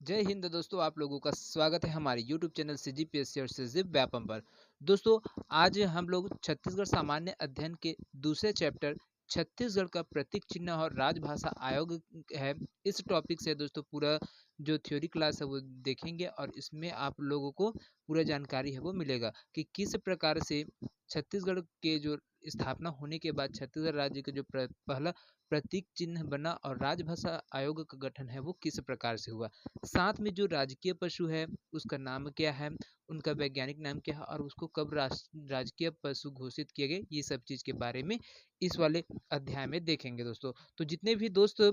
जय हिंद दोस्तों, आप लोगों का स्वागत है हमारे YouTube चैनल CGPSC और सिजिप व्यापम पर। दोस्तों, आज हम लोग छत्तीसगढ़ सामान्य अध्ययन के दूसरे चैप्टर छत्तीसगढ़ का प्रतीक चिन्ह और राजभाषा आयोग है। इस टॉपिक से दोस्तों पूरा जो थ्योरी क्लास है वो देखेंगे और इसमें आप लोगों को पूरा जानकारी है वो मिलेगा कि किस प्रकार से छत्तीसगढ़ के जो स्थापना होने के बाद छत्तीसगढ़ राज्य का जो पहला प्रतीक चिन्ह बना और राजभाषा आयोग का गठन है वो किस प्रकार से हुआ। साथ में जो राजकीय पशु है उसका नाम क्या है, उनका वैज्ञानिक नाम क्या है और उसको कब राजकीय पशु घोषित किए गए, ये सब चीज के बारे में इस वाले अध्याय में देखेंगे दोस्तों। तो जितने भी दोस्त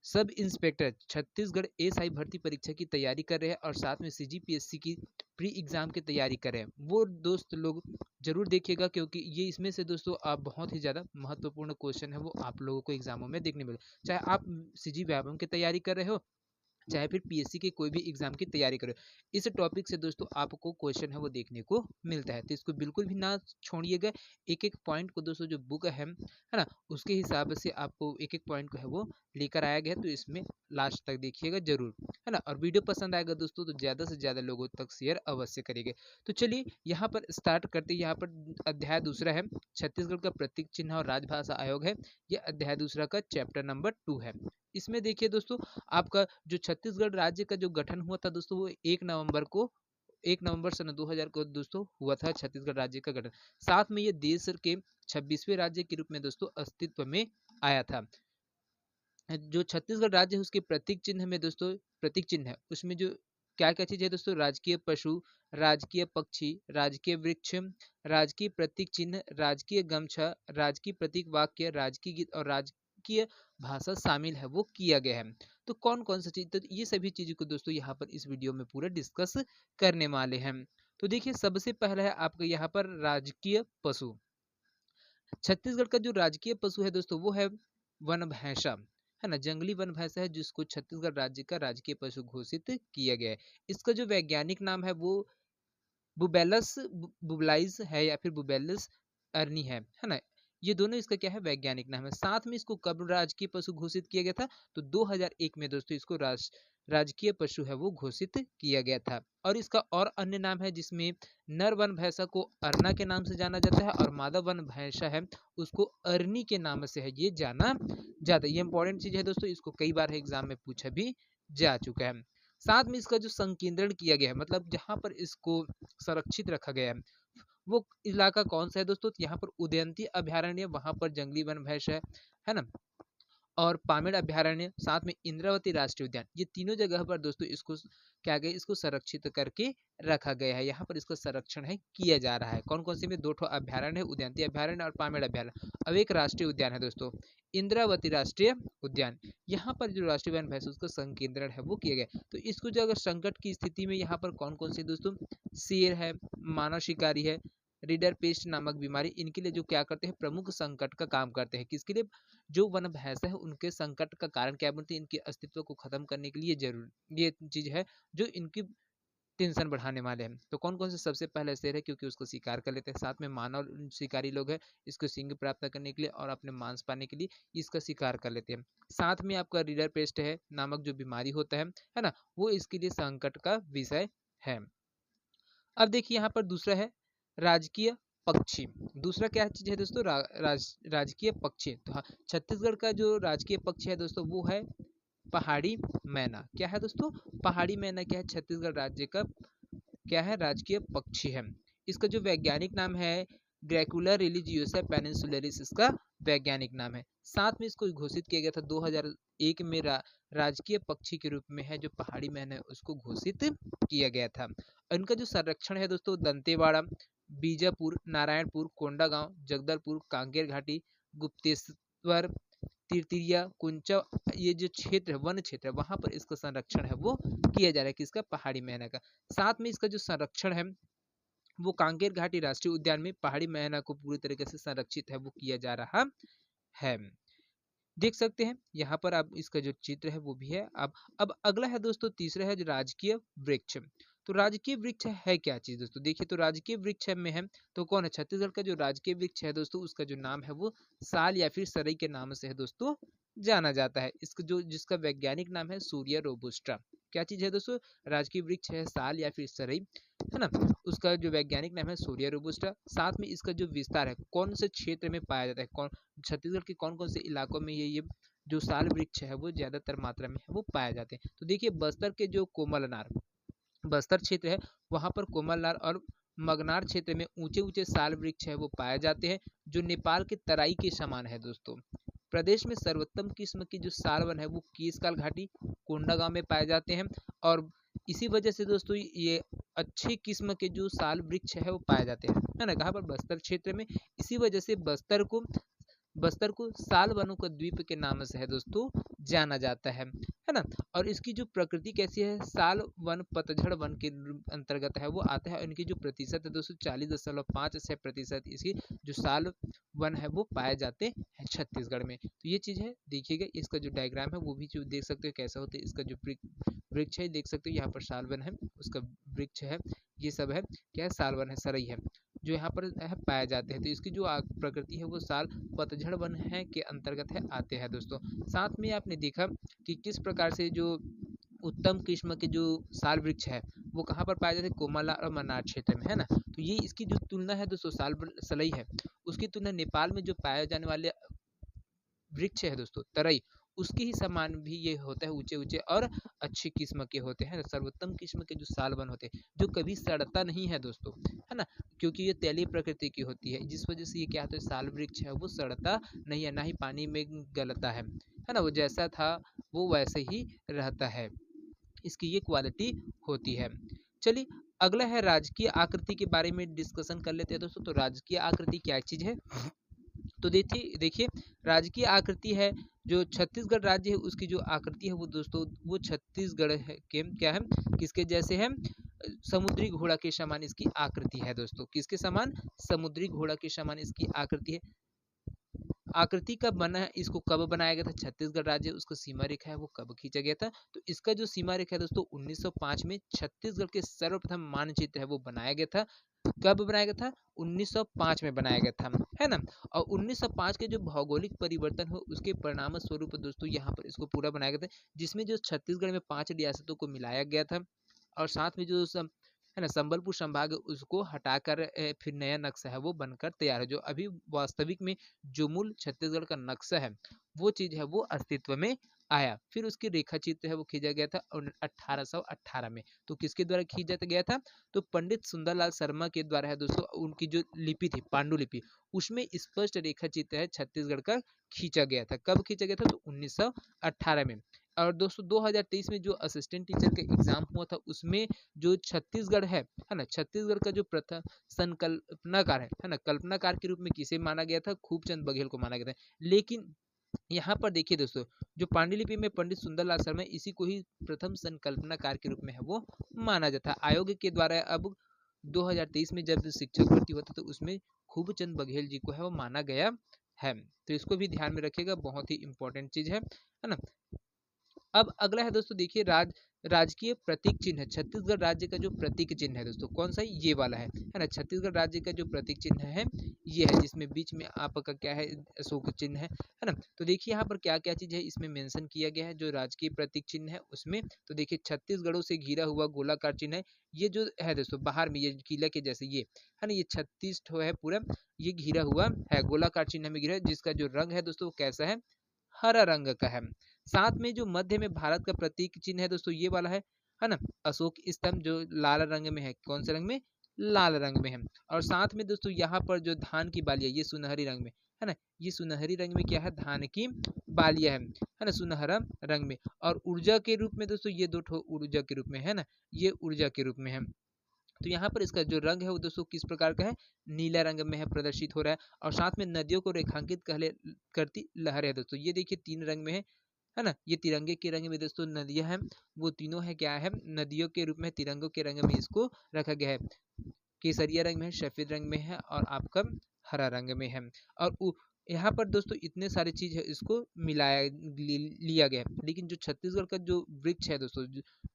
सब इंस्पेक्टर छत्तीसगढ़ एएसआई भर्ती परीक्षा की तैयारी कर रहे हैं और साथ में सीजीपीएससी की प्री एग्जाम की तैयारी कर रहे हैं, वो दोस्त लोग जरूर देखिएगा, क्योंकि ये इसमें से दोस्तों आप बहुत ही ज़्यादा महत्वपूर्ण क्वेश्चन है वो आप लोगों को एग्जामों में देखने मिले। चाहे आप सीजी व्यापम की तैयारी कर रहे हो, चाहे फिर पीएससी के कोई भी एग्जाम की तैयारी करो, इस टॉपिक से दोस्तों आपको क्वेश्चन है वो देखने को मिलता है। तो इसको बिल्कुल भी ना छोड़िएगा। एक एक पॉइंट को दोस्तों जो बुक है ना, उसके हिसाब से आपको एक एक पॉइंट को है वो लेकर आया गया, तो इसमें लास्ट तक देखिएगा जरूर, है ना। और वीडियो पसंद आएगा दोस्तों तो ज़्यादा से ज़्यादा लोगों तक शेयर अवश्य करेंगे। तो चलिए यहाँ पर स्टार्ट करते हैं। यहाँ पर अध्याय दूसरा है, छत्तीसगढ़ का प्रतीक चिन्ह और राजभाषा आयोग है। यह अध्याय दूसरा का चैप्टर नंबर 2 है। इसमें देखिए दोस्तों, आपका जो छत्तीसगढ़ राज्य का जो गठन हुआ था दोस्तों वो 1 नवंबर सन 2000 को दोस्तों हुआ था छत्तीसगढ़ राज्य का गठन। साथ में ये देश के 26वें राज्य के रूप में दोस्तों अस्तित्व में आया था। जो छत्तीसगढ़ राज्य है उसके प्रतीक चिन्ह में दोस्तों, प्रतीक चिन्ह है उसमें जो क्या क्या चीज है दोस्तों, राजकीय पशु, राजकीय पक्षी, राजकीय वृक्ष, राजकीय प्रतीक चिन्ह, राजकीय गमछा, राजकीय प्रतीक वाक्य, राजकीय गीत और राजकीय भाषा शामिल है वो किया गया है। तो कौन कौन सा चीज, तो ये सभी चीजों को दोस्तों यहाँ पर इस वीडियो में पूरा डिस्कस करने वाले हैं। तो देखिए सबसे पहला है आपका यहाँ पर राजकीय पशु। छत्तीसगढ़ का जो राजकीय पशु है दोस्तों वो है वन भैंसा, है ना। जंगली वन भैंसा है जिसको छत्तीसगढ़ राज्य का राजकीय पशु घोषित किया गया है। इसका जो वैज्ञानिक नाम है वो बुबेलस बुबलाइज है या फिर बुबेलस अर्नी है ना। ये दोनों इसका क्या है, वैज्ञानिक नाम है। साथ में इसको कब राजकीय पशु घोषित किया गया था, तो 2001 में दोस्तों इसको राजकीय पशु है वो घोषित किया गया था। और इसका और अन्य नाम है जिसमें नर वन भैंसा को अरना के नाम से जाना जाता है और मादा वन भैंसा है उसको अरनी के नाम से है ये जाना जाता है। ये इंपॉर्टेंट चीज है दोस्तों, इसको कई बार एग्जाम में पूछा भी जा चुका है। साथ में इसका जो संकेंद्रण किया गया है, मतलब जहां पर इसको संरक्षित रखा गया है वो इलाका कौन सा है दोस्तों, तो यहाँ पर उदयंती अभ्यारण्य, वहां पर जंगली वन भैंस है ना, और पामेड़ अभ्यारण्य, साथ में इंद्रावती राष्ट्रीय उद्यान, ये तीनों जगह पर दोस्तों इसको क्या गया, इसको संरक्षित करके रखा गया है। यहाँ पर इसका संरक्षण है किया जा रहा है। कौन कौन से में, 2 अभ्यारण्य है, उदयंती अभ्यारण्य और पामेड़ अभ्यारण्य। अब एक राष्ट्रीय उद्यान है दोस्तों, इंद्रावती राष्ट्रीय उद्यान। यहाँ पर जो राष्ट्रीय वन भैंस उसका संकेंद्रण है वो किया गया। तो इसको जो अगर संकट की स्थिति में यहाँ पर कौन कौन से दोस्तों, शेर है, मानव शिकारी है, रीडर पेस्ट नामक बीमारी, इनके लिए जो क्या करते हैं, प्रमुख संकट का काम करते हैं। किसके लिए, जो वन भैंस है उनके संकट का कारण क्या बनती है, इनके अस्तित्व को खत्म करने के लिए जरूर ये चीज है जो इनकी टेंशन बढ़ाने वाले हैं। तो कौन कौन से, सबसे पहले शेर है क्योंकि उसको शिकार कर लेते हैं, साथ में मानव शिकारी लोग हैं इसको सिंग प्राप्त करने के लिए और अपने मांस पाने के लिए इसका शिकार कर लेते हैं। साथ में आपका रीडर पेस्ट है नामक जो बीमारी होता है ना, वो इसके लिए संकट का विषय है। अब देखिए यहाँ पर दूसरा है राजकीय पक्षी। दूसरा क्या चीज है दोस्तों, राजकीय पक्षी। तो हाँ, छत्तीसगढ़ का जो राजकीय पक्षी है दोस्तों वो है पहाड़ी मैना। क्या है दोस्तों, पहाड़ी मैना क्या है, छत्तीसगढ़ राज्य का क्या है, राजकीय पक्षी है। इसका जो वैज्ञानिक नाम है ग्रैकुलर रिलीजियोसा पेनिनसुलरिस, इसका वैज्ञानिक नाम है। साथ में इसको घोषित किया गया था 2001 में राजकीय पक्षी के रूप में है जो पहाड़ी मैना है उसको घोषित किया गया था। इनका जो संरक्षण है दोस्तों, दंतेवाड़ा, बीजापुर, नारायणपुर, कोंडागांव, जगदलपुर, कांकेर घाटी, गुप्तेश्वर, तिरतिरिया, कुंचा, ये जो क्षेत्र है वन क्षेत्र है वहां पर इसका संरक्षण है वो किया जा रहा है, किसका, पहाड़ी मैना का। साथ में इसका जो संरक्षण है वो कांकेर घाटी राष्ट्रीय उद्यान में पहाड़ी मैना को पूरी तरीके से संरक्षित है वो किया जा रहा है। देख सकते हैं यहाँ पर आप इसका जो चित्र है वो भी है। अब अगला है दोस्तों, तीसरा है जो राजकीय वृक्ष। तो राजकीय वृक्ष है क्या चीज दोस्तों, देखिए तो राजकीय वृक्ष में है तो कौन है, छत्तीसगढ़ का जो राजकीय वृक्ष है दोस्तों उसका जो नाम है वो साल या फिर सरई के नाम से है दोस्तों जाना जाता है। इसका जो जिसका वैज्ञानिक नाम है सूर्य रोबुस्टा। क्या चीज है दोस्तों? राजकीय वृक्ष है साल या फिर सरई, है ना। उसका जो वैज्ञानिक नाम है सूर्य रोबुस्टा। साथ में इसका जो विस्तार है, कौन से क्षेत्र में पाया जाता है, कौन छत्तीसगढ़ के कौन कौन से इलाकों में ये जो साल वृक्ष है वो ज्यादातर मात्रा में है वो पाए जाते हैं। तो देखिए बस्तर के जो कोमलनार बस्तर क्षेत्र है, वहां पर कोमलनार और मगनार क्षेत्र में ऊंचे ऊंचे साल वृक्ष है वो पाए जाते हैं, जो नेपाल के तराई के समान है दोस्तों। प्रदेश में सर्वोत्तम किस्म की जो साल वन है वो कीसकाल घाटी कोंडागांव में पाए जाते हैं। और इसी वजह से दोस्तों ये अच्छी किस्म के जो साल वृक्ष है वो पाए जाते हैं, है ना। कहाँ पर? बस्तर क्षेत्र में। इसी वजह से बस्तर को साल वनों का द्वीप के नाम से है दोस्तों जाना जाता है ना। और इसकी जो प्रकृति कैसी है, साल वन पतझड़ वन के अंतर्गत है वो आता है। और इनकी जो प्रतिशत है दोस्तों 40.56% इसकी जो साल वन है वो पाए जाते हैं छत्तीसगढ़ में। तो ये चीज है, देखिएगा इसका जो डायग्राम है वो भी जो देख सकते हो कैसा होता है। इसका जो वृक्ष है देख सकते हो, यहाँ पर साल वन है, उसका वृक्ष है, ये सब है क्या है, साल वन है, सरई है, जो यहाँ पर है पाए जाते हैं। तो इसकी जो प्रकृति है वो साल पतझड़ वन है के अंतर्गत है आते हैं दोस्तों। साथ में आपने देखा कि किस प्रकार से जो उत्तम किस्म के जो साल वृक्ष है वो कहाँ पर पाए जाते हैं, कोमला और मन्नार क्षेत्र में, है ना। तो ये इसकी जो तुलना है दोस्तों सलई है, उसकी तुलना नेपाल में जो पाए जाने वाले वृक्ष है दोस्तों तरई, उसके ही समान भी ये होता है, ऊंचे ऊंचे और अच्छी किस्म के होते हैं, सर्वोत्तम किस्म के जो साल वन होते हैं, जो कभी सड़ता नहीं है दोस्तों, है ना। क्योंकि ये तैलीय प्रकृति की होती है, जिस वजह से ये क्या होता है, साल वृक्ष है वो सड़ता नहीं है, ना ही पानी में गलता है ना। वो जैसा था वो वैसे ही रहता है, इसकी ये क्वालिटी होती है। चलिए अगला है राजकीय आकृति के बारे में डिस्कशन कर लेते हैं दोस्तों। तो राजकीय आकृति क्या चीज है? तो देखिए देखिए राजकीय आकृति है, जो छत्तीसगढ़ राज्य है उसकी जो आकृति है वो दोस्तों वो छत्तीसगढ़ है के क्या है, किसके जैसे है, समुद्री घोड़ा के समान इसकी आकृति है दोस्तों। किसके समान? समुद्री घोड़ा के समान इसकी आकृति है। आकृति कब बना है, इसको कब बनाया गया था, छत्तीसगढ़ राज्य उसका सीमा रेखा है वो कब खींचा गया था? तो इसका जो सीमा रेखा है दोस्तों 1905 में छत्तीसगढ़ के सर्वप्रथम मानचित्र है वो बनाया गया था। कब बनाया गया था? 1905 में बनाया गया था, है ना। और 1905 के जो भौगोलिक परिवर्तन हो उसके परिणाम स्वरूप दोस्तों यहाँ पर इसको पूरा बनाया गया था, जिसमें जो छत्तीसगढ़ में 5 रियासतों को मिलाया गया था, और साथ में जो है ना संबलपुर संभाग उसको हटाकर फिर नया नक्शा है वो बनकर तैयार है। जो अभी वास्तविक में जो मूल छत्तीसगढ़ का नक्शा है वो चीज है वो अस्तित्व में आया। फिर उसकी रेखा चित्र है वो खींचा गया था 1818 में। तो किसके द्वारा खींचा गया था? तो पंडित सुंदरलाल शर्मा के द्वारा है दोस्तों। उनकी जो लिपि थी पांडुलिपि, उसमें स्पष्ट रेखा चित्र है छत्तीसगढ़ का खींचा गया था। कब खींचा गया था? तो 1918 में। और दोस्तों 2023 में जो असिस्टेंट टीचर का एग्जाम हुआ था उसमें जो छत्तीसगढ़ है ना, छत्तीसगढ़ का जो प्रथम संकल्पनाकार है ना, कल्पनाकार के रूप में किसे माना गया था? खूबचंद बघेल को माना गया था। लेकिन यहाँ पर देखिए दोस्तों, जो पांडुलिपि में पंडित सुंदरलाल शर्मा इसी को ही प्रथम संकल्पनाकार के रूप में है वो माना जाता है। आयोग के द्वारा अब 2023 में जब शिक्षक भर्ती होता तो उसमें खूबचंद बघेल जी को है वो माना गया है। तो इसको भी ध्यान में रखिएगा, बहुत ही इंपॉर्टेंट चीज है ना। अब अगला है दोस्तों, देखिए राजकीय प्रतीक चिन्ह है। छत्तीसगढ़ राज्य का जो प्रतीक चिन्ह है दोस्तों कौन सा है? ये वाला है ना। छत्तीसगढ़ राज्य का जो प्रतीक चिन्ह है ये है, जिसमें बीच में आपका क्या है, अशोक चिन्ह है ना। तो देखिए यहाँ पर क्या क्या चीज है इसमें मेंशन किया गया है जो राजकीय प्रतीक चिन्ह है उसमें। तो देखिए छत्तीसगढ़ों से घिरा हुआ गोलाकार चिन्ह है, ये जो है दोस्तों बाहर में ये किला के जैसे ये है ना, ये 36 है पूरा, ये घिरा हुआ है गोलाकार चिन्ह में घिरा है, जिसका जो रंग है दोस्तों कैसा है? हरा रंग का है। साथ में जो मध्य में भारत का प्रतीक चिन्ह है दोस्तों ये वाला है ना, अशोक स्तंभ, जो लाल रंग में है। कौन से रंग में? लाल रंग में है। और साथ में दोस्तों यहाँ पर जो धान की बालियां ये सुनहरी रंग में है ना, ये सुनहरी रंग में क्या है? धान की बालियां है ना, सुनहरा रंग में। और ऊर्जा के रूप में दोस्तों ये दो ठो ऊर्जा के रूप में है ना, ये ऊर्जा के रूप में है। तो यहाँ पर इसका जो रंग है वो दोस्तों किस प्रकार का है? नीला रंग में है, प्रदर्शित हो रहा है। और साथ में नदियों को रेखांकित करती लहर है दोस्तों, ये देखिए 3 रंग में है ना। ये तिरंगे के रंग में दोस्तों नदियां हैं, वो तीनों है क्या है? नदियों के रूप में, तिरंगों के रंग में इसको रखा गया है। केसरिया रंग में है, सफेद रंग में है, और आपका हरा रंग में है। और यहाँ पर दोस्तों इतने सारी चीज है इसको मिलाया लिया गया है। लेकिन जो छत्तीसगढ़ का जो वृक्ष है दोस्तों,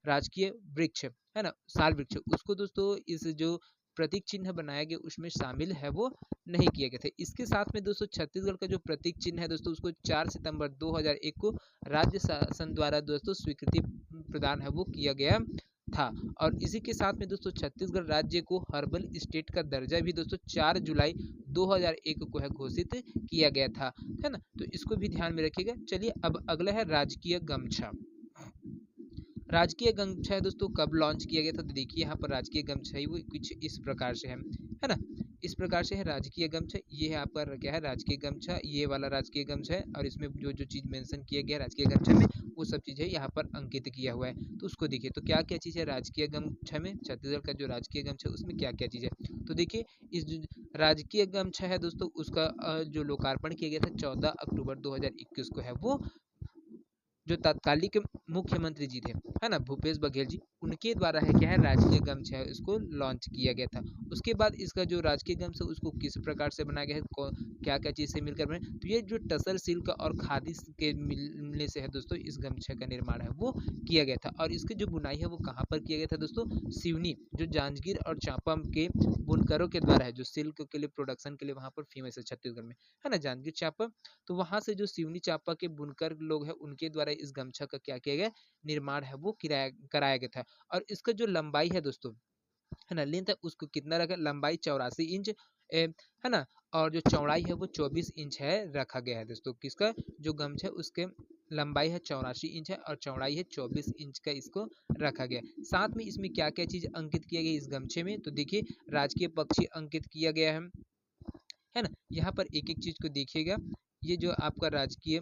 राजकीय वृक्ष है ना, साल वृक्ष, उसको दोस्तों इस जो प्रतीक चिन्ह बनाया गया उसमें शामिल है वो नहीं किए गए थे। इसके साथ में दोस्तों छत्तीसगढ़ का जो प्रतीक चिन्ह है दोस्तों उसको 4 सितंबर 2001 को राज्य शासन द्वारा दोस्तों स्वीकृति प्रदान है वो किया गया था। और इसी के साथ में दोस्तों छत्तीसगढ़ राज्य को हर्बल स्टेट का दर्जा भी दोस्तों 4 जुलाई 2001 को है घोषित किया गया था, है ना। तो इसको भी ध्यान में रखिएगा। चलिए अब अगला है राजकीय गमछा। राजकीय गमछा है दोस्तों कब लॉन्च किया गया था, तो देखिए यहाँ पर राजकीय गमछा ही वो कुछ इस प्रकार से है ना। इस प्रकार से है राजकीय गमछा। ये है आपका क्या है राजकीय गमछा, ये वाला राजकीय गमछा है और इसमें जो जो चीज मेंशन किया गया राजकीय गमछा में वो सब चीजें यहाँ पर अंकित किया हुआ है। तो उसको देखिए तो क्या क्या चीज है राजकीय गमछा में, छत्तीसगढ़ का जो राजकीय गमछा है उसमें क्या क्या चीज है। तो देखिए इस जो राजकीय गमछा है दोस्तों उसका जो लोकार्पण किया गया था 14 अक्टूबर 2021 को है वो जो तत्कालिक मुख्यमंत्री जी थे, है ना, भूपेश बघेल जी, उनके द्वारा है क्या है राजकीय गमछा है इसको लॉन्च किया गया था। उसके बाद इसका जो राजकीय गमछा उसको किस प्रकार से बनाया गया है, क्या क्या चीज से मिलकर बने, तो ये जो टसर सिल्क और खादी के मिलने से है दोस्तों इस गमछे का निर्माण है वो किया गया था। और इसकी जो बुनाई है वो कहाँ पर किया गया था दोस्तों, सिवनी, जो जांजगीर और चांपा के बुनकरों के द्वारा है, जो सिल्क के लिए प्रोडक्शन के लिए वहां पर फेमस है छत्तीसगढ़ में, है ना, जांजगीर चांपा। तो वहां से जो सिवनी चांपा के बुनकर लोग हैं उनके द्वारा इस गमछा का क्या किया गया निर्माण है वो कराया गया था। और इसका जो लंबाई है दोस्तों, है ना, लेंथ है उसको कितना रखा, लंबाई 84 इंच है ना, और जो चौड़ाई है वो 24 इंच है रखा गया है दोस्तों। किसका जो गमछा है उसके लंबाई है 84 इंच है और चौड़ाई है 24 इंच का इसको रखा गया। साथ में इसमें क्या क्या चीज अंकित किया गया इस गमछे में, तो देखिए राजकीय पक्षी अंकित किया गया है ना। यहाँ पर एक एक चीज को देखिएगा, ये जो आपका राजकीय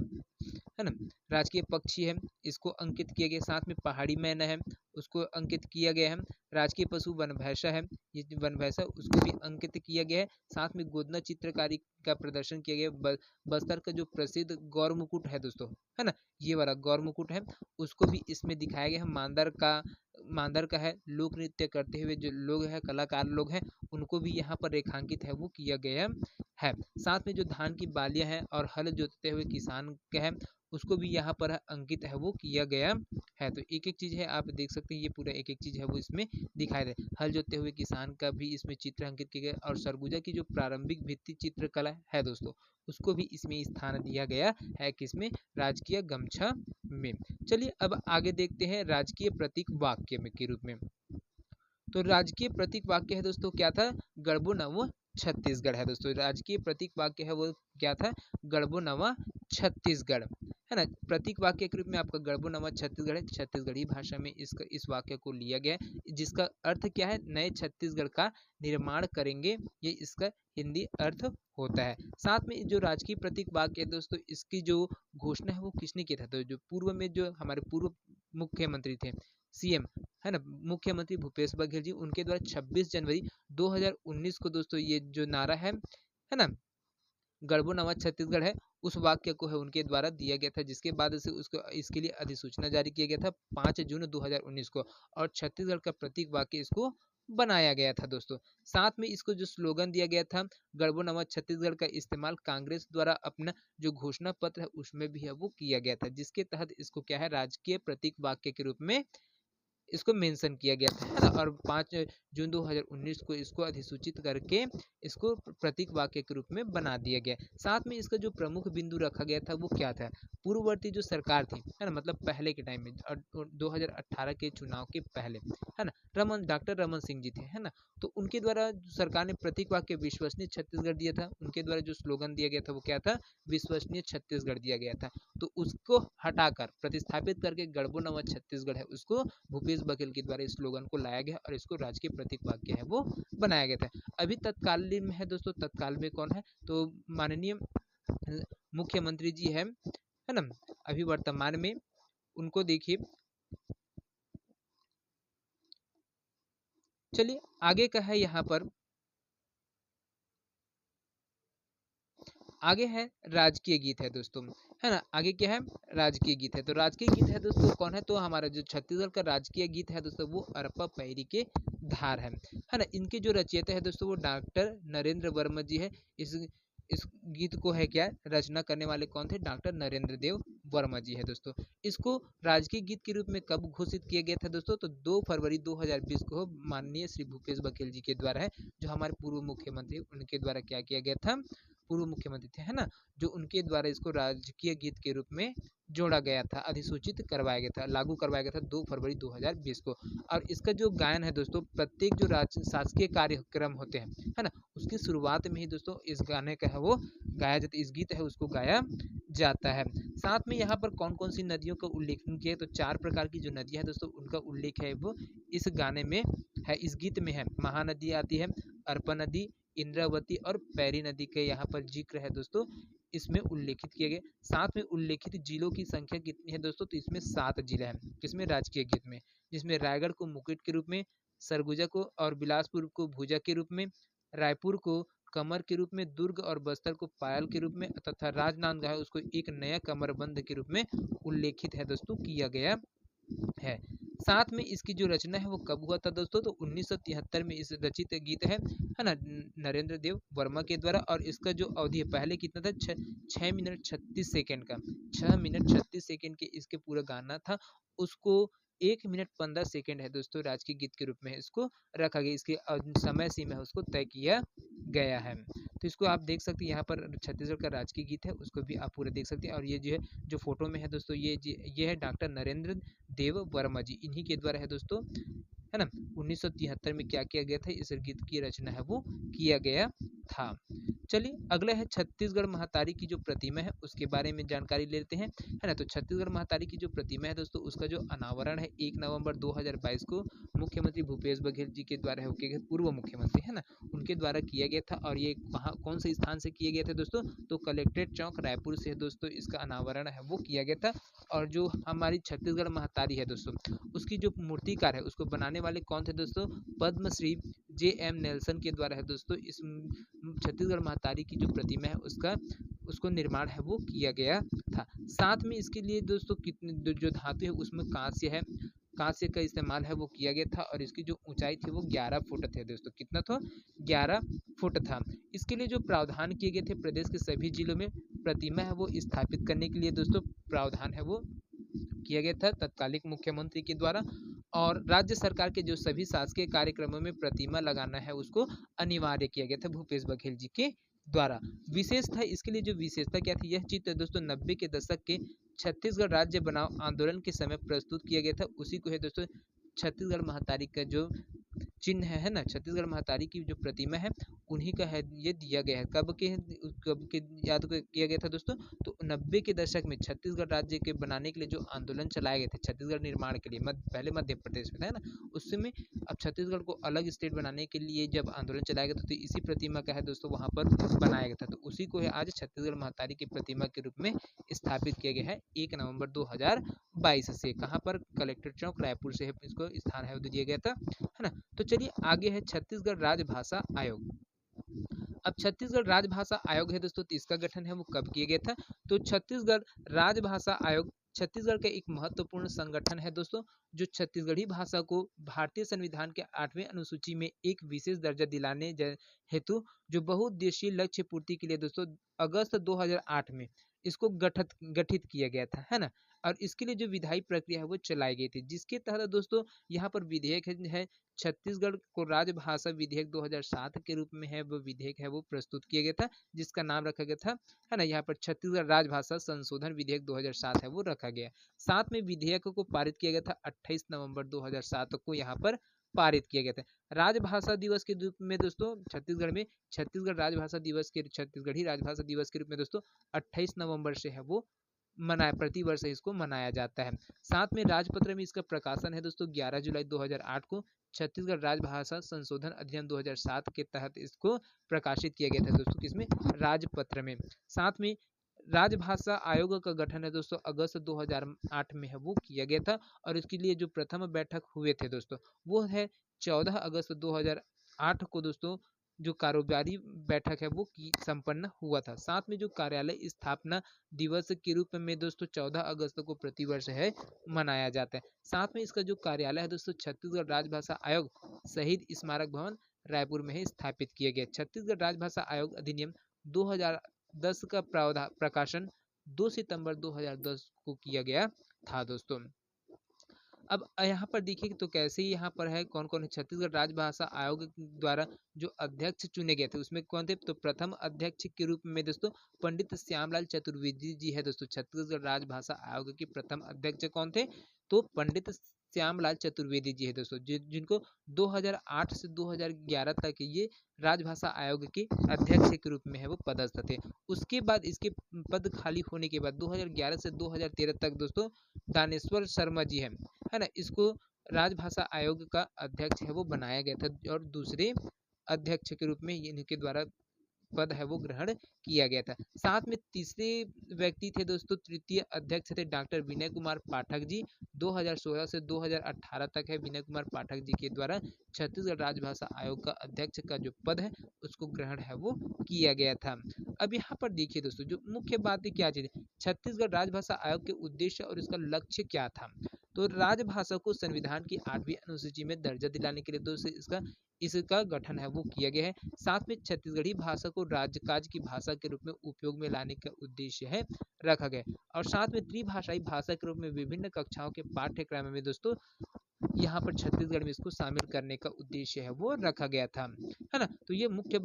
है ना राजकीय पक्षी है इसको अंकित किया गया, साथ में पहाड़ी मैना है उसको अंकित किया गया है, राजकीय पशु वनभैंसा है, ये वनभैंसा उसको भी अंकित किया गया है। साथ में गोदना चित्रकारी का प्रदर्शन किया गया। बस्तर का जो प्रसिद्ध गौर मुकुट है दोस्तों, है ना, ये वाला गौर मुकुट है उसको भी इसमें दिखाया गया है। मांदर का है, लोक नृत्य करते हुए जो लोग हैं कलाकार लोग हैं उनको भी यहाँ पर रेखांकित है वो किया गया है। साथ में जो धान की बालियां हैं और हल जोतते हुए किसान का है उसको भी यहाँ पर अंकित है वो किया गया है। तो एक एक चीज है आप देख सकते हैं, ये पूरा एक एक चीज है वो इसमें दिखाई दे। हल जोतते हुए किसान का भी इसमें चित्र अंकित किया गया और सरगुजा की जो प्रारंभिक भित्ति चित्रकला है दोस्तों उसको भी इसमें स्थान दिया गया है, किसमें, राजकीय गमछा में। चलिए अब आगे देखते हैं राजकीय प्रतीक वाक्य में के रूप में। तो राजकीय प्रतीक वाक्य है दोस्तों क्या था, गढ़बो नवा छत्तीसगढ़ है दोस्तों। राजकीय प्रतीक वाक्य है वो क्या था, गढ़बो नवा छत्तीसगढ़, है ना। प्रतीक वाक्य के रूप में आपका गढ़बो नवा छत्तीसगढ़ है, छत्तीसगढ़ी भाषा में इस वाक्य को लिया गया है, जिसका अर्थ क्या है, नए छत्तीसगढ़ का निर्माण करेंगे, ये इसका हिंदी अर्थ होता है। साथ में जो राजकीय प्रतीक वाक्य है दोस्तों इसकी जो घोषणा है वो किसने किया था, तो जो पूर्व में जो हमारे पूर्व मुख्यमंत्री थे, सीएम, है ना, मुख्यमंत्री भूपेश बघेल जी, उनके द्वारा 26 जनवरी 2019 को दोस्तों ये जो नारा है ना, गढ़बो नवा छत्तीसगढ़ है, उस वाक्य को है उनके द्वारा दिया गया था, जिसके बाद से उसको इसके लिए अधिसूचना जारी किया गया था 5 जून 2019 को, और छत्तीसगढ़ का प्रतीक वाक्य इसको बनाया गया था दोस्तों। साथ में इसको जो स्लोगन दिया गया था गढ़बो नवा छत्तीसगढ़ का इस्तेमाल कांग्रेस द्वारा अपना जो घोषणा पत्र है उसमें भी है वो किया गया था, जिसके तहत इसको क्या है राजकीय प्रतीक वाक्य के रूप में इसको मेंशन किया गया था, है ना। और 5 जून 2019 को इसको अधिसूचित करके इसको प्रतीक वाक्य के रूप में बना दिया गया। साथ में इसका जो प्रमुख बिंदु रखा गया था वो क्या था, पूर्ववर्ती जो सरकार थी, है ना, मतलब पहले के टाइम में 2018 के चुनाव के पहले, है ना, डॉक्टर रमन सिंह जी थे, है ना, तो उनके द्वारा सरकार ने प्रतीक वाक्य विश्वसनीय छत्तीसगढ़ दिया था। उनके द्वारा जो स्लोगन दिया गया था वो क्या था, विश्वसनीय छत्तीसगढ़ दिया गया था। तो उसको हटाकर प्रतिस्थापित करके गढ़बो नवा छत्तीसगढ़ है उसको भूपेश बघेल के द्वारा इस स्लोगन को लाया गया और इसको राजकीय प्रतीक वाक्य है वो बनाया गया था। अभी तत्कालीन में है दोस्तों, तत्काल में कौन है, तो माननीय मुख्यमंत्री जी है ना, अभी वर्तमान में उनको देखिए। चलिए आगे का है, यहाँ पर आगे है राजकीय गीत है दोस्तों, है ना, आगे क्या है राजकीय गीत है। तो राजकीय गीत है दोस्तों कौन है, तो हमारा जो छत्तीसगढ़ का राजकीय गीत है दोस्तों वो अरपा पैरी के धार है ना। इनके जो रचयिता है दोस्तों वो डॉक्टर नरेंद्र वर्मा जी है। इस गीत को है क्या रचना करने वाले कौन थे, डॉक्टर नरेंद्र देव वर्मा जी है दोस्तों। इसको राजकीय गीत के रूप में कब घोषित किया गया था दोस्तों? तो 2 फरवरी 2020 को माननीय श्री भूपेश बघेल जी के द्वारा है, जो हमारे पूर्व मुख्यमंत्री, उनके द्वारा क्या किया गया था, पूर्व मुख्यमंत्री थे, है ना, जो उनके द्वारा इसको राजकीय गीत के रूप में जोड़ा गया था, अधिसूचित करवाया गया था, लागू करवाया गया था 2 फरवरी 2020 को। और इसका जो गायन है दोस्तों, प्रत्येक जो शासकीय कार्यक्रम होते हैं, है ना, उसकी शुरुआत में ही दोस्तों इस गाने का है वो गाया जाता है, इस गीत है उसको गाया जाता है। साथ में यहाँ पर कौन कौन सी नदियों का उल्लेख किया है? तो 4 प्रकार की जो नदियाँ है दोस्तों, उनका उल्लेख है वो इस गाने में है, इस गीत में है। महानदी आती है, अर्पा नदी, इंद्रावती और पैरी नदी के यहाँ पर जिक्र है दोस्तों, इसमें उल्लेखित किए गए। साथ में उल्लेखित जिलों की संख्या कितनी है दोस्तों? तो इसमें 7 जिले हैं, किसमें? राजकीय गीत में, जिसमें रायगढ़ को मुकुट के रूप में, सरगुजा को और बिलासपुर को भुजा के रूप में, रायपुर को कमर के रूप में, दुर्ग और बस्तर को पायल के रूप में तथा राजनांदगांव है उसको एक नया कमरबंद के रूप में उल्लेखित है दोस्तों, किया गया है। साथ में इसकी जो रचना है वो कब हुआ था दोस्तों? तो 1973 में इस रचित गीत है ना, नरेंद्र देव वर्मा के द्वारा। और इसका जो अवधि है पहले कितना था? 6 मिनट 36 सेकेंड का, 6 मिनट 36 सेकेंड के इसके पूरा गाना था, उसको 1 मिनट 15 सेकेंड है दोस्तों राजकीय गीत के रूप में इसको रखा गया, इसके समय सीमा है उसको तय किया गया है। तो इसको आप देख सकते हैं, यहाँ पर छत्तीसगढ़ का राजकीय गीत है, उसको भी आप पूरा देख सकते हैं। और ये जो है, जो फोटो में है दोस्तों, ये है डॉक्टर नरेंद्र देव वर्मा जी, इन्हीं के द्वारा है दोस्तों, है ना। 1973 में क्या किया गया था? इस गीत की रचना है वो किया गया था। चलिए अगला है छत्तीसगढ़ महतारी की जो प्रतिमा है उसके बारे में जानकारी लेते हैं, है ना। तो छत्तीसगढ़ महतारी की जो प्रतिमा है दोस्तों, उसका जो अनावरण है 1 नवंबर 2022 को मुख्यमंत्री भूपेश बघेल जी के द्वारा, है पूर्व मुख्यमंत्री, है ना, उनके द्वारा किया गया था। और ये कहाँ, कौन से स्थान से किया गया था दोस्तों? तो कलेक्ट्रेट चौक रायपुर से दोस्तों इसका अनावरण है वो किया गया था। और जो हमारी छत्तीसगढ़ महतारी है दोस्तों, उसकी जो मूर्तिकार है उसको बनाने वाले कौन थे दोस्तों? पद्मश्री JM नेल्सन के द्वारा है दोस्तों इस छत्तीसगढ़ महतारी की जो प्रतिमा है उसको निर्माण है वो किया गया था। साथ में इसके लिए दोस्तों कितने जो धातु है उसमें कांस्य है, कांस्य का इस्तेमाल है वो किया गया था। और इसकी जो ऊंचाई थी वो 11 फुट थे दोस्तों, कितना था? 11 फुट था। इसके लिए जो प्रावधान किए गए थे, प्रदेश के सभी जिलों में प्रतिमा है वो स्थापित करने के लिए दोस्तों प्रावधान है वो किया गया था तत्कालिक मुख्यमंत्री के द्वारा। और राज्य सरकार के जो सभी शासकीय कार्यक्रमों में प्रतिमा लगाना है उसको अनिवार्य किया गया था भूपेश बघेल जी के द्वारा। विशेष था इसके लिए, जो विशेषता क्या थी, यह चित्र दोस्तों 90 के दशक के छत्तीसगढ़ राज्य बनाओ आंदोलन के समय प्रस्तुत किया गया था। उसी को है दोस्तों छत्तीसगढ़ महतारी का जो चिन्ह है ना, छत्तीसगढ़ महतारी की जो प्रतिमा है उन्हीं का है ये दिया गया है। कब के याद किया गया था दोस्तों? तो 90 के दशक में छत्तीसगढ़ राज्य के बनाने के लिए जो आंदोलन चलाए गए थे छत्तीसगढ़ निर्माण के लिए, पहले मध्य प्रदेश में था, है ना, उसमें अब छत्तीसगढ़ को अलग स्टेट बनाने के लिए जब आंदोलन चलाया गया था, तो इसी प्रतिमा का है दोस्तों वहाँ पर बनाया गया था। तो उसी को है आज छत्तीसगढ़ महतारी की प्रतिमा के रूप में स्थापित किया गया है 1 नवंबर 2022 से। कहाँ पर? कलेक्ट्रेट चौक रायपुर से इसको स्थान है दिया गया था, है ना। तो चलिए आगे है छत्तीसगढ़ राजभाषा आयोग। अब छत्तीसगढ़ राजभाषा आयोग है दोस्तों, तो इसका गठन है वो कब किया गया था? तो छत्तीसगढ़ राजभाषा आयोग छत्तीसगढ़ का एक महत्वपूर्ण संगठन है दोस्तों, जो छत्तीसगढ़ी भाषा को भारतीय संविधान के 8वें अनुसूची में एक विशेष दर्जा दिलाने हेतु जो बहुउद्देशीय लक्ष्य पूर्ति के लिए दोस्तों अगस्त 2008 में इसको गठित किया गया था, है ना। और इसके लिए जो विधायी प्रक्रिया है वो चलाई गई थी, जिसके तहत दोस्तों यहाँ पर विधेयक है छत्तीसगढ़ को राजभाषा विधेयक 2007 के रूप में है वो विधेयक है वो प्रस्तुत किया गया था, जिसका नाम रखा गया था, है ना, यहाँ पर छत्तीसगढ़ राजभाषा संशोधन विधेयक 2007 है वो रखा गया। साथ में विधेयक को पारित किया गया था 28 नवंबर 2007 को यहाँ पर पारित किया गया था। राजभाषा दिवस के रूप में दोस्तों छत्तीसगढ़ में छत्तीसगढ़ राजभाषा दिवस के छत्तीसगढ़ी राजभाषा दिवस के रूप में दोस्तों 28 नवंबर से है वो प्रति वर्ष इसको मनाया जाता है। साथ में राजपत्र में इसका प्रकाशन है दोस्तों 11 जुलाई 2008 को छत्तीसगढ़ राजभाषा संशोधन अधिनियम 2007 के तहत इसको प्रकाशित किया गया था दोस्तों, किसमें? राजपत्र में। साथ में राजभाषा आयोग का गठन है दोस्तों अगस्त 2008 में है वो किया गया था। और इसके लिए जो प्रथम बैठक हुए थे दोस्तों वो है 14 अगस्त 2008 को दोस्तों जो कारोबारी बैठक है वो की संपन्न हुआ था। साथ में जो कार्यालय स्थापना दिवस के रूप में दोस्तों 14 अगस्त को प्रतिवर्ष है मनाया जाता है। साथ में इसका जो कार्यालय है दोस्तों छत्तीसगढ़ राजभाषा आयोग शहीद स्मारक भवन रायपुर में ही स्थापित किया गया। छत्तीसगढ़ राजभाषा आयोग अधिनियम 2010 का प्रकाशन 2 सितंबर 2010 को किया गया था दोस्तों। अब यहाँ पर देखिए तो कैसे यहाँ पर है कौन कौन है। छत्तीसगढ़ राजभाषा आयोग द्वारा जो अध्यक्ष चुने गए थे उसमें कौन थे, तो प्रथम अध्यक्ष के रूप में दोस्तों पंडित श्यामलाल चतुर्वेदी जी है दोस्तों। छत्तीसगढ़ राजभाषा आयोग के प्रथम अध्यक्ष कौन थे, तो पंडित श्यामलाल चतुर्वेदी जी है दोस्तों, जिनको 2008 से 2011 तक ये राजभाषा आयोग के अध्यक्ष के रूप में है वो पदस्थ थे। उसके बाद इसके पद खाली होने के बाद 2011 से 2013 तक दोस्तों दानेश्वर शर्मा जी है ना, इसको राजभाषा आयोग का अध्यक्ष है वो बनाया गया था और दूसरे अध्यक्ष के रूप में इनके द्वारा पद है वो ग्रहण किया गया था। साथ में तीसरे व्यक्ति थे दोस्तों, तृतीय अध्यक्ष थे डॉक्टर विनय कुमार पाठक जी। 2016 से 2018 तक है विनय कुमार पाठक जी के द्वारा छत्तीसगढ़ राजभाषा आयोग का अध्यक्ष का जो पद है उसको ग्रहण है वो किया गया था। अब यहाँ पर देखिए दोस्तों जो मुख्य बात है क्या चीज है, छत्तीसगढ़ राजभाषा आयोग के उद्देश्य और इसका लक्ष्य क्या था, तो राजभाषा को संविधान की 8वीं अनुसूची में दर्जा दिलाने के लिए दोस्तों इसका गठन है वो किया गया है। साथ में छत्तीसगढ़ी भाषा को राजकाज की भाषा के रूप में उपयोग में लाने का उद्देश्य है रखा गया, और साथ में त्रिभाषाई भाषा के रूप में विभिन्न कक्षाओं के पाठ्यक्रम में दोस्तों यहाँ पर छत्तीसगढ़ में इसको शामिल करने का उद्देश्य है वो रखा गया था, है ना। तो ये मुख्य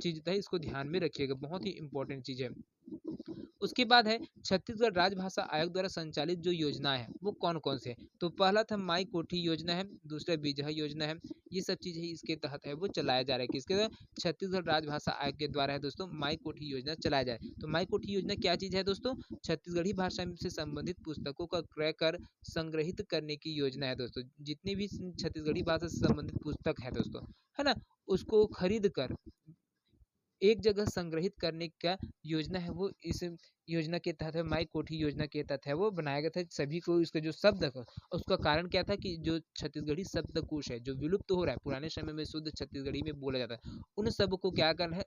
चीज था, इसको ध्यान में रखिएगा, बहुत ही इंपॉर्टेंट चीज है। उसके बाद है छत्तीसगढ़ राजभाषा आयोग द्वारा संचालित जो योजनाएं हैं वो कौन कौन से है, तो पहला था माई कोठी योजना है, दूसरा बिजहा योजना है। ये सब चीजें इसके तहत है वो चलाया जा रहा है, किसके द्वारा, छत्तीसगढ़ राजभाषा आयोग के द्वारा है दोस्तों माई कोठी योजना चलाया जाए। तो माई कोठी योजना क्या चीज है दोस्तों, छत्तीसगढ़ी भाषा से संबंधित पुस्तकों का क्रय कर संग्रहित करने की योजना है दोस्तों। जितने भी छत्तीसगढ़ी भाषा से संबंधित पुस्तक है दोस्तों, है ना, उसको खरीद कर एक जगह संग्रहित करने का योजना है वो इस योजना के तहत है, माई कोठी योजना के तहत है वो बनाया गया था। सभी को इसका जो शब्द है उसका कारण क्या था कि जो छत्तीसगढ़ी शब्दकोश है जो विलुप्त हो रहा है, पुराने समय में शुद्ध छत्तीसगढ़ी में बोला जाता है, उन सब को क्या करना है,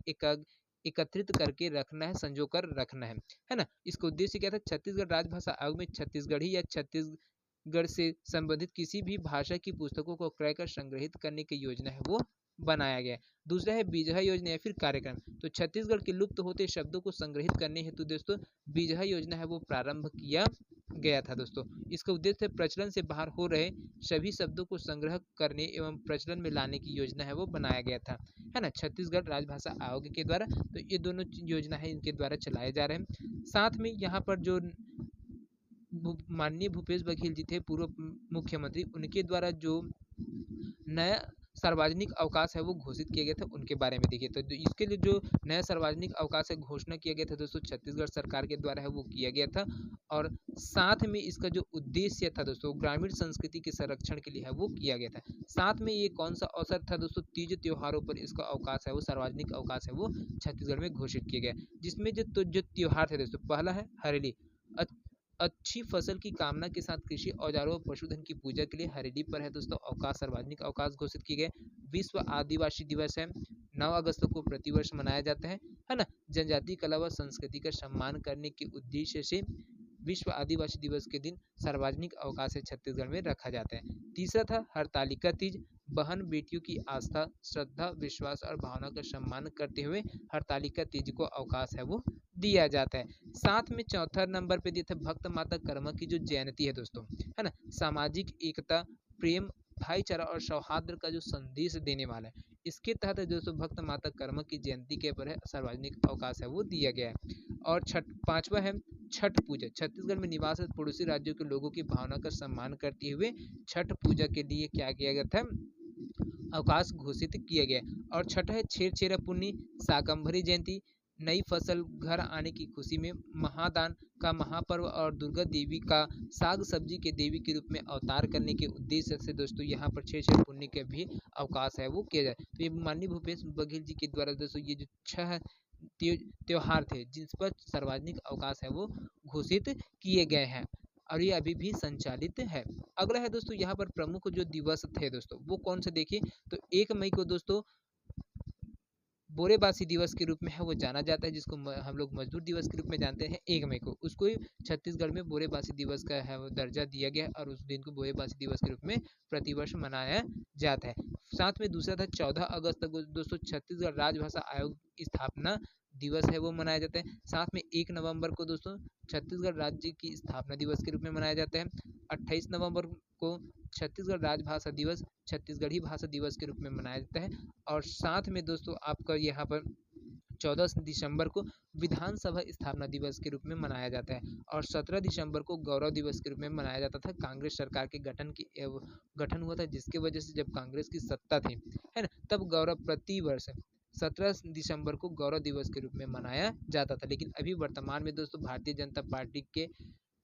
एकत्रित करके रखना है, संजो कर रखना है ना। इसका उद्देश्य क्या था, छत्तीसगढ़ राजभाषा आयोग में छत्तीसगढ़ी या छत्तीसगढ़ से संबंधित किसी भी भाषा की पुस्तकों को क्रय कर संग्रहित करने की योजना है वो बनाया गया है। दूसरा है बिजहा योजना या फिर कार्यक्रम, तो छत्तीसगढ़ के लुप्त होते शब्दों को संग्रहित करने हेतु दोस्तों बिजहा योजना है वो प्रारंभ किया गया था दोस्तों। इसका उद्देश्य प्रचलन से बाहर हो रहे सभी शब्दों को संग्रह करने एवं प्रचलन में लाने की योजना है वो बनाया गया था, है ना, छत्तीसगढ़ राजभाषा आयोग के द्वारा। तो ये दोनों योजना है इनके द्वारा चलाए जा रहे हैं। साथ में यहाँ पर जो माननीय भूपेश बघेल जी थे पूर्व मुख्यमंत्री, उनके द्वारा जो नया सार्वजनिक अवकाश है वो घोषित किया गया था, उनके बारे में देखिए। तो इसके लिए जो नया सार्वजनिक अवकाश है घोषणा किया गया था दोस्तों छत्तीसगढ़ सरकार के द्वारा है वो किया गया था, और साथ में इसका जो उद्देश्य था दोस्तों ग्रामीण संस्कृति के संरक्षण के लिए है वो किया गया था। साथ में ये कौन सा अवसर था दोस्तों, तीज त्योहारों पर इसका अवकाश है वो सार्वजनिक अवकाश है वो छत्तीसगढ़ में घोषित किया गया, जिसमें जो त्योहार थे दोस्तों, पहला है हरेली, अच्छी फसल की कामना के साथ कृषि औजारों और पशुधन की पूजा के लिए हरेली पर है दोस्तों अवकाश, सार्वजनिक अवकाश घोषित किए गए। विश्व आदिवासी दिवस है, 9 अगस्त को प्रतिवर्ष मनाया जाता है ना। जनजातीय कला व संस्कृति का सम्मान करने के उद्देश्य से विश्व आदिवासी दिवस के दिन सार्वजनिक अवकाश है छत्तीसगढ़ में रखा जाता है। तीसरा था हरतालिका तीज, बहन बेटियों की आस्था, श्रद्धा, विश्वास और भावना का सम्मान करते हुए हरतालिका तीज को अवकाश है वो दिया जाता है। साथ में चौथा नंबर पे दिया था भक्त माता कर्मा की जो जयंती है दोस्तों, है ना, सामाजिक एकता, प्रेम, भाईचारा और सौहार्द का जो संदेश देने वाला है, इसके तहत दोस्तों भक्त माता कर्मा की जयंती के पर है सार्वजनिक अवकाश है वो दिया गया है। और पांचवा है छठ पूजा, छत्तीसगढ़ में निवासित पड़ोसी राज्यों के लोगों की भावना का सम्मान करते हुए छठ पूजा के लिए क्या किया गया था, अवकाश घोषित किया गया। और छठा है छेरछेरा पुन्नी, शाकंभरी जयंती, नई फसल घर आने की खुशी में महादान का महापर्व और दुर्गा देवी का साग सब्जी के देवी के रूप में अवतार करने के उद्देश्य से दोस्तों यहाँ पर छेरछेरा पुन्नी का भी अवकाश है वो किया जाए। तो ये माननीय भूपेश बघेल जी के द्वारा दोस्तों ये जो 6 त्योहार थे जिस पर सार्वजनिक अवकाश है वो घोषित किए गए हैं, और ये अभी भी संचालित है। अगला है दोस्तों यहाँ पर प्रमुख जो दिवस थे दोस्तों वो कौन से देखिए, तो 1 मई को दोस्तों बोरेबासी दिवस के रूप में है वो जाना जाता है, जिसको हम लोग मजदूर दिवस के रूप में जानते हैं 1 मई को, उसको ही छत्तीसगढ़ में बोरेबासी दिवस का है वो दर्जा दिया गया और उस दिन को बोरेबासी दिवस के रूप में प्रतिवर्ष मनाया जाता है। साथ में दूसरा था 14 अगस्त को दोस्तों छत्तीसगढ़ राजभाषा आयोग की स्थापना दिवस है वो मनाया जाता है। साथ में 1 नवंबर को दोस्तों छत्तीसगढ़ राज्य की स्थापना दिवस के रूप में मनाया जाता है। 28 नवंबर को छत्तीसगढ़ राजभाषा दिवस, छत्तीसगढ़ी भाषा दिवस के रूप में मनाया जाता है। और साथ में दोस्तों आपका यहाँ पर 14 दिसंबर को विधानसभा स्थापना दिवस के रूप में मनाया जाता है। और 17 दिसंबर को गौरव दिवस के रूप में मनाया जाता था। कांग्रेस सरकार के गठन हुआ था, जिसकी वजह से जब कांग्रेस की सत्ता थी, है ना, तब गौरव प्रति वर्ष 17 दिसंबर को गौरव दिवस के रूप में मनाया जाता था। लेकिन अभी वर्तमान में दोस्तों भारतीय जनता पार्टी के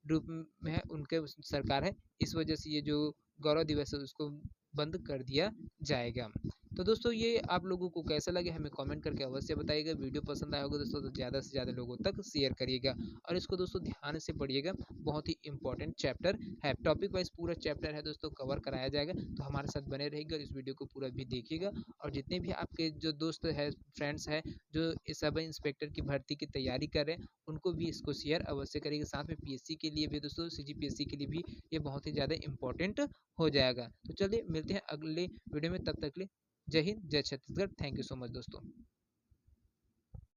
रूप में है, उनके सरकार है, इस वजह से ये जो गौरव दिवस है उसको बंद कर दिया जाएगा। तो दोस्तों ये आप लोगों को कैसा लगे हमें कमेंट करके अवश्य बताइएगा। वीडियो पसंद आया होगा दोस्तों तो ज़्यादा से ज़्यादा लोगों तक शेयर करिएगा और इसको दोस्तों ध्यान से पढ़िएगा। बहुत ही इंपॉर्टेंट चैप्टर है, टॉपिक वाइज पूरा चैप्टर है दोस्तों, कवर कराया जाएगा। तो हमारे साथ बने रहिएगा, इस वीडियो को पूरा भी देखिएगा। और जितने भी आपके जो दोस्त है, फ्रेंड्स है, जो सब इंस्पेक्टर की भर्ती की तैयारी कर रहे हैं, उनको भी इसको शेयर अवश्य करिएगा। साथ में पीएससी के लिए भी दोस्तों, सीजीपीएससी के लिए भी ये बहुत ही ज़्यादा इंपॉर्टेंट हो जाएगा। तो चलिए मिलते हैं अगले वीडियो में, तब तक के लिए जय हिंद, जय Chhattisgarh. Thank you so much दोस्तों।